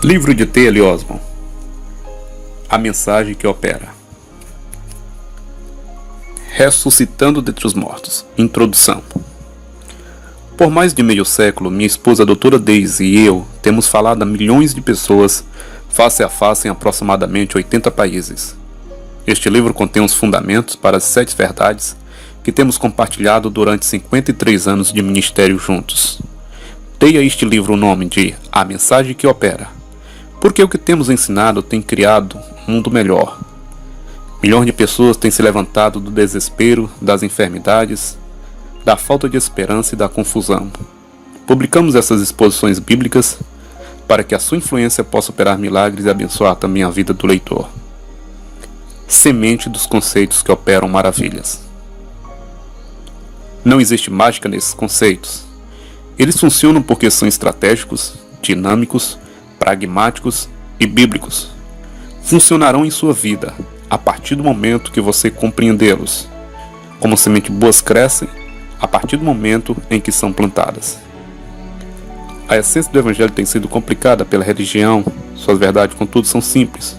Livro de T.L. Osborne. A mensagem que opera. Ressuscitando dentre os mortos. Introdução. Por mais de meio século, minha esposa, a doutora Daisy, e eu temos falado a milhões de pessoas face a face em aproximadamente 80 países. Este livro contém os fundamentos para as 7 verdades que temos compartilhado durante 53 anos de ministério juntos. Dei a este livro o nome de A Mensagem que Opera, porque o que temos ensinado tem criado um mundo melhor. Milhões de pessoas têm se levantado do desespero, das enfermidades, da falta de esperança e da confusão. Publicamos essas exposições bíblicas para que a sua influência possa operar milagres e abençoar também a vida do leitor. Semente dos conceitos que operam maravilhas. Não existe mágica nesses conceitos. Eles funcionam porque são estratégicos, dinâmicos, pragmáticos e bíblicos. Funcionarão em sua vida a partir do momento que você compreendê-los. Como sementes boas crescem a partir do momento em que são plantadas. A essência do Evangelho tem sido complicada pela religião, suas verdades, contudo, são simples.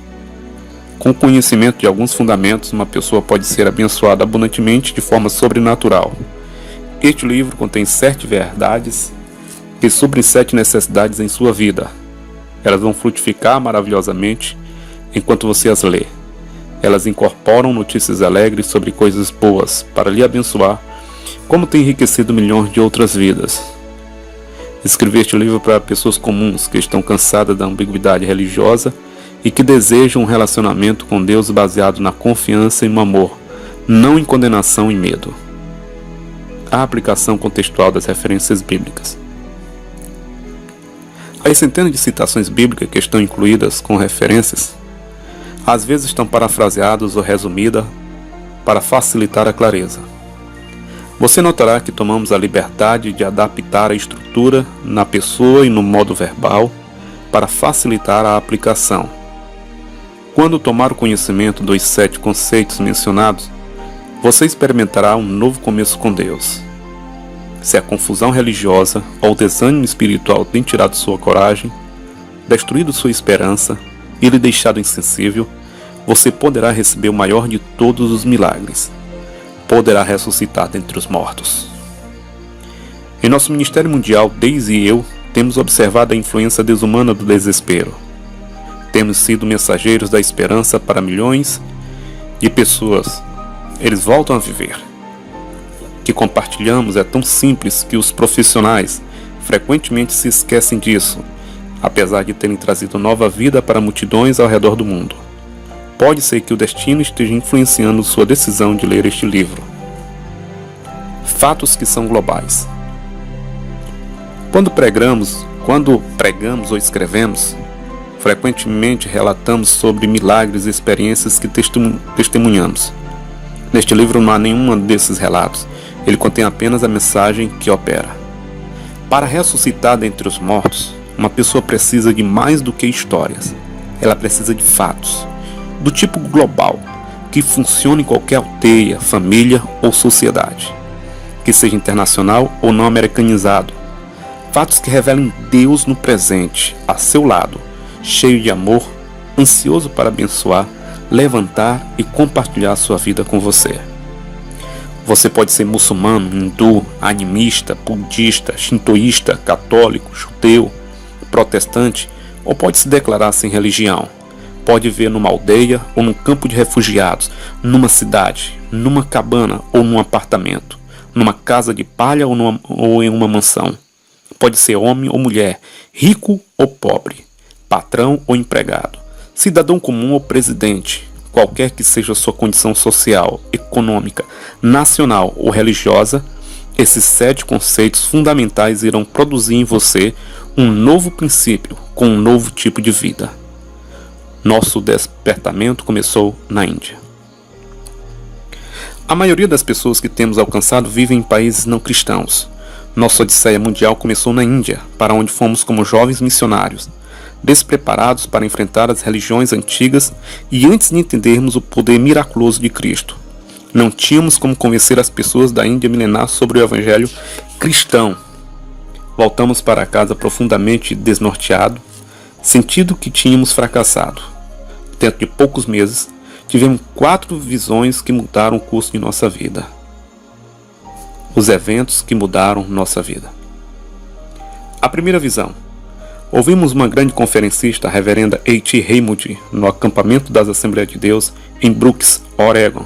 Com o conhecimento de alguns fundamentos, uma pessoa pode ser abençoada abundantemente de forma sobrenatural. Este livro contém 7 verdades que suprem 7 necessidades em sua vida. Elas vão frutificar maravilhosamente enquanto você as lê. Elas incorporam notícias alegres sobre coisas boas para lhe abençoar, como tem enriquecido milhões de outras vidas. Escrevi este livro para pessoas comuns que estão cansadas da ambiguidade religiosa e que desejam um relacionamento com Deus baseado na confiança e no amor, não em condenação e medo. A aplicação contextual das referências bíblicas. As centenas de citações bíblicas que estão incluídas com referências, às vezes estão parafraseadas ou resumidas para facilitar a clareza. Você notará que tomamos a liberdade de adaptar a estrutura na pessoa e no modo verbal para facilitar a aplicação. Quando tomar o conhecimento dos 7 conceitos mencionados, você experimentará um novo começo com Deus. Se a confusão religiosa ou o desânimo espiritual tem tirado sua coragem, destruído sua esperança e lhe deixado insensível, você poderá receber o maior de todos os milagres. Poderá ressuscitar dentre os mortos. Em nosso ministério mundial, Daisy e eu temos observado a influência desumana do desespero. Temos sido mensageiros da esperança para milhões de pessoas. Eles voltam a viver. O que compartilhamos é tão simples que os profissionais frequentemente se esquecem disso, apesar de terem trazido nova vida para multidões ao redor do mundo. Pode ser que o destino esteja influenciando sua decisão de ler este livro. Fatos que são globais. Quando pregamos ou escrevemos, frequentemente relatamos sobre milagres e experiências que testemunhamos. Neste livro não há nenhum desses relatos. Ele contém apenas a mensagem que opera. Para ressuscitar dentre os mortos, uma pessoa precisa de mais do que histórias. Ela precisa de fatos, do tipo global, que funcione em qualquer aldeia, família ou sociedade, que seja internacional ou não americanizado. Fatos que revelem Deus no presente, a seu lado, cheio de amor, ansioso para abençoar, levantar e compartilhar sua vida com você. Você pode ser muçulmano, hindu, animista, budista, shintoísta, católico, judeu, protestante, ou pode se declarar sem religião. Pode viver numa aldeia ou num campo de refugiados, numa cidade, numa cabana ou num apartamento, numa casa de palha ou em uma mansão. Pode ser homem ou mulher, rico ou pobre, patrão ou empregado, cidadão comum ou presidente, qualquer que seja a sua condição social, econômica, nacional ou religiosa, esses 7 conceitos fundamentais irão produzir em você um novo princípio com um novo tipo de vida. Nosso despertamento começou na Índia. A maioria das pessoas que temos alcançado vivem em países não cristãos. Nossa odisseia mundial começou na Índia, para onde fomos como jovens missionários, despreparados para enfrentar as religiões antigas e antes de entendermos o poder miraculoso de Cristo. Não tínhamos como convencer as pessoas da Índia milenar sobre o Evangelho cristão. Voltamos para casa profundamente desnorteado, sentindo que tínhamos fracassado. Dentro de poucos meses, tivemos 4 visões que mudaram o curso de nossa vida. Os eventos que mudaram nossa vida. A primeira visão. Ouvimos uma grande conferencista, a reverenda A.T. Raymond, no acampamento das Assembleias de Deus, em Brooks, Oregon.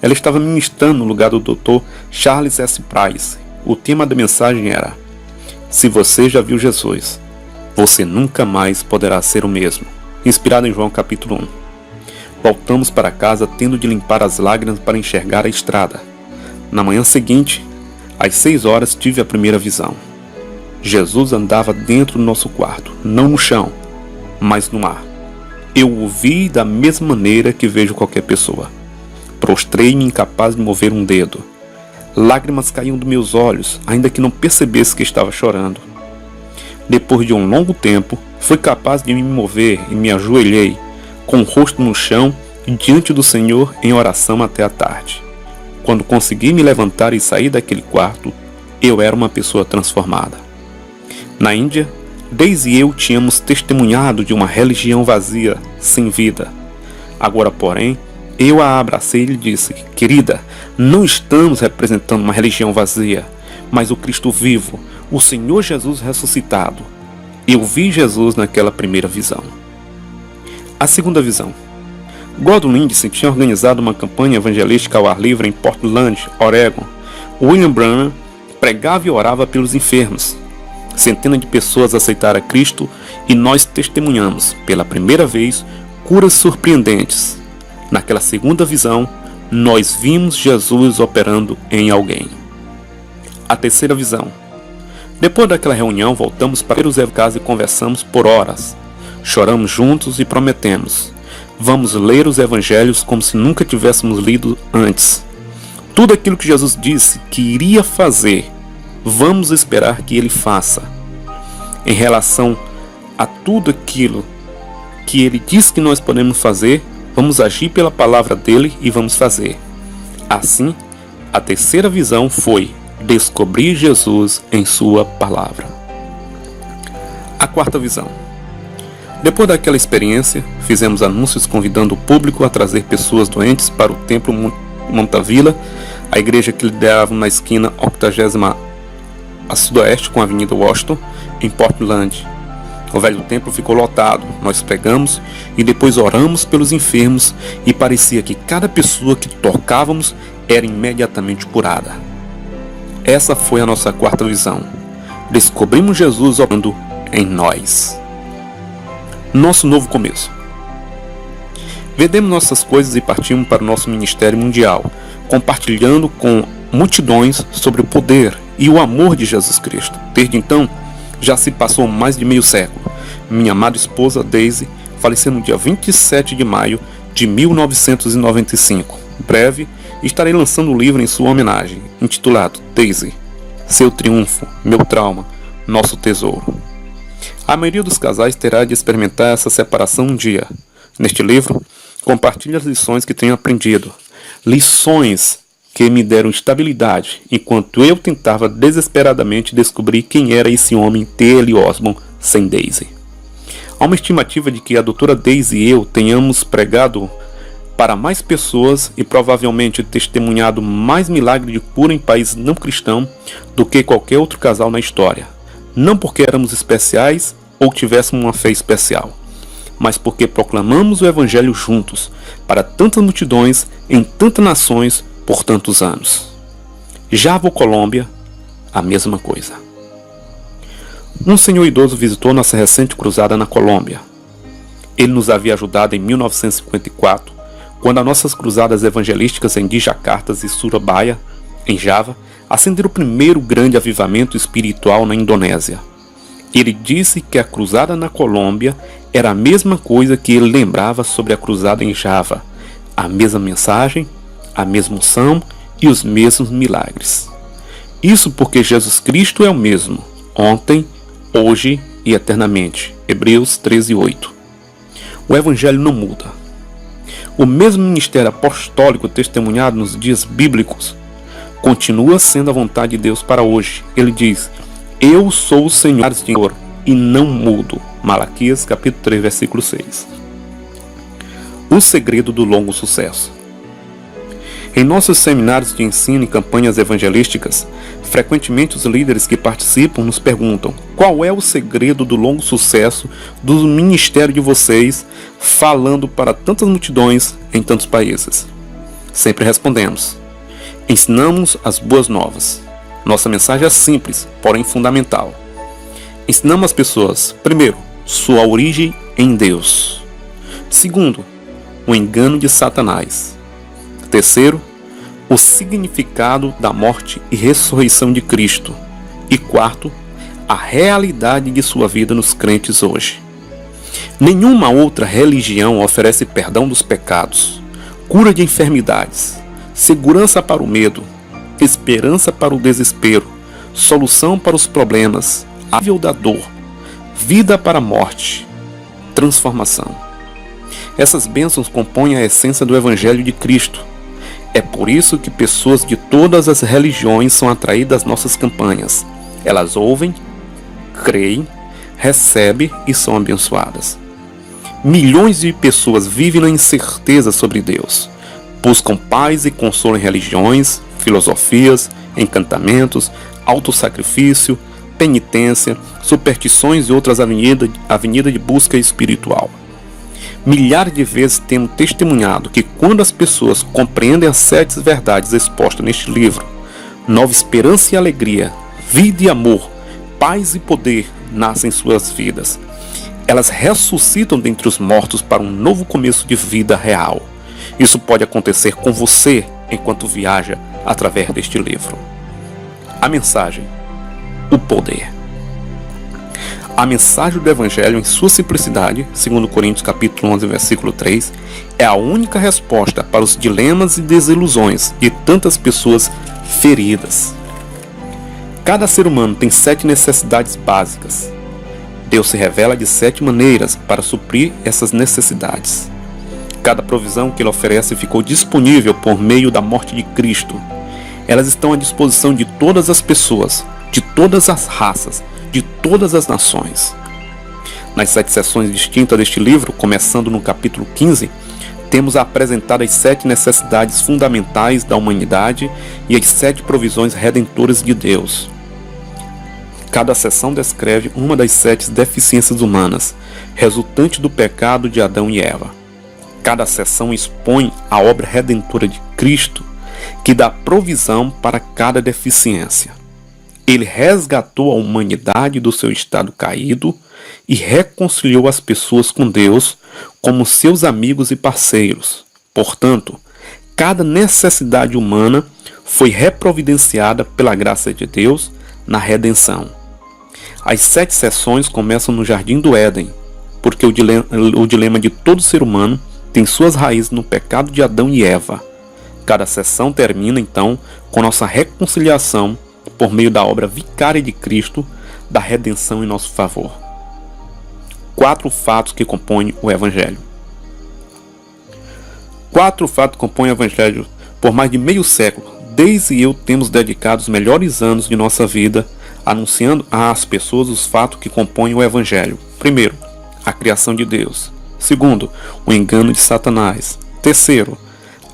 Ela estava ministrando no lugar do Dr. Charles S. Price. O tema da mensagem era: se você já viu Jesus, você nunca mais poderá ser o mesmo. Inspirado em João capítulo 1. Voltamos para casa tendo de limpar as lágrimas para enxergar a estrada. Na manhã seguinte, às 6 horas, tive a primeira visão. Jesus andava dentro do nosso quarto, não no chão, mas no ar. Eu o vi da mesma maneira que vejo qualquer pessoa. Prostrei-me incapaz de mover um dedo. Lágrimas caíam dos meus olhos, ainda que não percebesse que estava chorando. Depois de um longo tempo, fui capaz de me mover e me ajoelhei, com o rosto no chão e diante do Senhor em oração até a tarde. Quando consegui me levantar e sair daquele quarto, eu era uma pessoa transformada. Na Índia, Daisy e eu tínhamos testemunhado de uma religião vazia, sem vida. Agora, porém, eu a abracei e lhe disse: querida, não estamos representando uma religião vazia, mas o Cristo vivo, o Senhor Jesus ressuscitado. Eu vi Jesus naquela primeira visão. A segunda visão. Gordon Lindsay tinha organizado uma campanha evangelística ao ar livre em Portland, Oregon. William Branham pregava e orava pelos enfermos. Centenas de pessoas aceitaram a Cristo e nós testemunhamos, pela primeira vez, curas surpreendentes. Naquela segunda visão, nós vimos Jesus operando em alguém. A terceira visão. Depois daquela reunião, voltamos para os casa e conversamos por horas. Choramos juntos e prometemos: vamos ler os evangelhos como se nunca tivéssemos lido antes. Tudo aquilo que Jesus disse que iria fazer, vamos esperar que ele faça. Em relação a tudo aquilo que ele diz que nós podemos fazer, vamos agir pela palavra dele e vamos fazer. Assim, a terceira visão foi descobrir Jesus em sua palavra. A quarta visão. Depois daquela experiência, fizemos anúncios convidando o público a trazer pessoas doentes para o Templo Montavilla, a igreja que liderava na esquina 80ª a sudoeste com a Avenida Washington, em Portland. O velho templo ficou lotado, nós pregamos e depois oramos pelos enfermos e parecia que cada pessoa que tocávamos era imediatamente curada. Essa foi a nossa quarta visão. Descobrimos Jesus operando em nós. Nosso novo começo. Vendemos nossas coisas e partimos para o nosso ministério mundial, compartilhando com multidões sobre o poder e o amor de Jesus Cristo. Desde então, já se passou mais de meio século. Minha amada esposa Daisy faleceu no dia 27 de maio de 1995. Em breve, estarei lançando um livro em sua homenagem, intitulado Daisy, Seu Triunfo, Meu Trauma, Nosso Tesouro. A maioria dos casais terá de experimentar essa separação um dia. Neste livro, compartilho as lições que tenho aprendido. Lições que me deram estabilidade, enquanto eu tentava desesperadamente descobrir quem era esse homem T.L. Osborn sem Daisy. Há uma estimativa de que a doutora Daisy e eu tenhamos pregado para mais pessoas e provavelmente testemunhado mais milagres de cura em países não cristãos do que qualquer outro casal na história. Não porque éramos especiais ou tivéssemos uma fé especial, mas porque proclamamos o Evangelho juntos, para tantas multidões, em tantas nações, por tantos anos. Javo, Colômbia, a mesma coisa. Um senhor idoso visitou nossa recente cruzada na Colômbia. Ele nos havia ajudado em 1954, quando as nossas cruzadas evangelísticas em Jakarta e Surabaya, em Java, acenderam o primeiro grande avivamento espiritual na Indonésia. Ele disse que a cruzada na Colômbia era a mesma coisa que ele lembrava sobre a cruzada em Java, a mesma mensagem, a mesma unção e os mesmos milagres. Isso porque Jesus Cristo é o mesmo, ontem, hoje e eternamente. Hebreus 13:8. O Evangelho não muda. O mesmo ministério apostólico testemunhado nos dias bíblicos continua sendo a vontade de Deus para hoje. Ele diz: eu sou o Senhor e não mudo. Malaquias capítulo 3, versículo 6. O segredo do longo sucesso. Em nossos seminários de ensino e campanhas evangelísticas, frequentemente os líderes que participam nos perguntam: qual é o segredo do longo sucesso do ministério de vocês, falando para tantas multidões em tantos países? Sempre respondemos: ensinamos as boas novas. Nossa mensagem é simples, porém fundamental. Ensinamos as pessoas, primeiro, sua origem em Deus. Segundo, o engano de Satanás. Terceiro, o significado da morte e ressurreição de Cristo. E quarto, a realidade de sua vida nos crentes hoje. Nenhuma outra religião oferece perdão dos pecados, cura de enfermidades, segurança para o medo, esperança para o desespero, solução para os problemas, alívio da dor, vida para a morte, transformação. Essas bênçãos compõem a essência do Evangelho de Cristo. É por isso que pessoas de todas as religiões são atraídas às nossas campanhas. Elas ouvem, creem, recebem e são abençoadas. Milhões de pessoas vivem na incerteza sobre Deus. Buscam paz e consolo em religiões, filosofias, encantamentos, autossacrifício, penitência, superstições e outras avenidas de busca espiritual. Milhares de vezes temos testemunhado que quando as pessoas compreendem as 7 verdades expostas neste livro, nova esperança e alegria, vida e amor, paz e poder nascem em suas vidas. Elas ressuscitam dentre os mortos para um novo começo de vida real. Isso pode acontecer com você enquanto viaja através deste livro. A mensagem: o poder. A mensagem do Evangelho em sua simplicidade, segundo Coríntios capítulo 11, versículo 3, é a única resposta para os dilemas e desilusões de tantas pessoas feridas. Cada ser humano tem 7 necessidades básicas. Deus se revela de 7 maneiras para suprir essas necessidades. Cada provisão que Ele oferece ficou disponível por meio da morte de Cristo. Elas estão à disposição de todas as pessoas, de todas as raças, de todas as nações. Nas 7 seções distintas deste livro, começando no capítulo 15, temos apresentado as 7 necessidades fundamentais da humanidade e as 7 provisões redentoras de Deus. Cada seção descreve uma das 7 deficiências humanas, resultante do pecado de Adão e Eva. Cada seção expõe a obra redentora de Cristo, que dá provisão para cada deficiência. Ele resgatou a humanidade do seu estado caído e reconciliou as pessoas com Deus como seus amigos e parceiros. Portanto, cada necessidade humana foi reprovidenciada pela graça de Deus na redenção. As 7 seções começam no Jardim do Éden, porque o dilema de todo ser humano tem suas raízes no pecado de Adão e Eva. Cada seção termina, então, com nossa reconciliação por meio da obra vicária de Cristo, da redenção em nosso favor. 4 fatos que compõem o Evangelho. 4 fatos compõem o Evangelho por mais de meio século. Desde e eu temos dedicado os melhores anos de nossa vida anunciando às pessoas os fatos que compõem o Evangelho. Primeiro, a criação de Deus. Segundo, o engano de Satanás. Terceiro,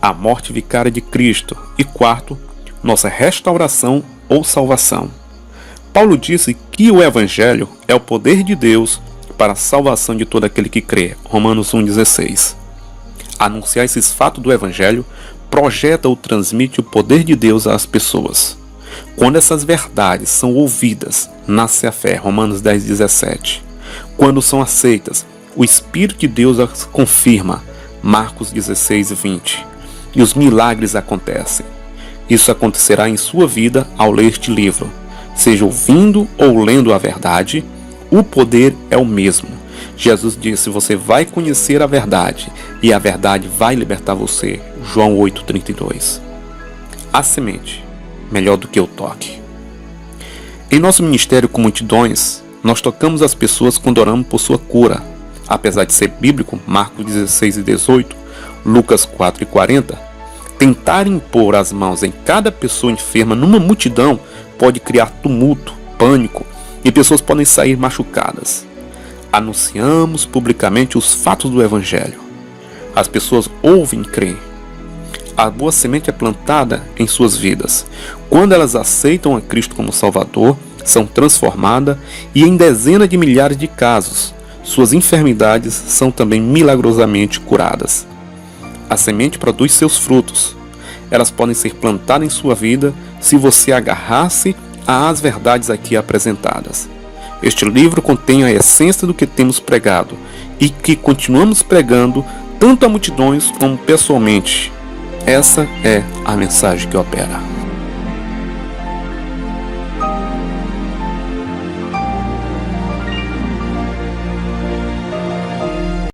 a morte vicária de Cristo. E quarto, nossa restauração ou salvação. Paulo disse que o Evangelho é o poder de Deus para a salvação de todo aquele que crê. Romanos 1,16. Anunciar esses fatos do Evangelho projeta ou transmite o poder de Deus às pessoas. Quando essas verdades são ouvidas, nasce a fé. Romanos 10,17. Quando são aceitas, o Espírito de Deus as confirma. Marcos 16,20. E os milagres acontecem. Isso acontecerá em sua vida ao ler este livro. Seja ouvindo ou lendo a verdade, o poder é o mesmo. Jesus disse: você vai conhecer a verdade, e a verdade vai libertar você. João 8,32. A semente, melhor do que o toque. Em nosso ministério com multidões, nós tocamos as pessoas quando oramos por sua cura. Apesar de ser bíblico, Marcos 16,18, Lucas 4,40, tentar impor as mãos em cada pessoa enferma numa multidão pode criar tumulto, pânico, e pessoas podem sair machucadas. Anunciamos publicamente os fatos do Evangelho. As pessoas ouvem e creem. A boa semente é plantada em suas vidas. Quando elas aceitam a Cristo como Salvador, são transformadas e em dezenas de milhares de casos, suas enfermidades são também milagrosamente curadas. A semente produz seus frutos. Elas podem ser plantadas em sua vida se você agarrar-se às verdades aqui apresentadas. Este livro contém a essência do que temos pregado e que continuamos pregando tanto a multidões como pessoalmente. Essa é a mensagem que opera.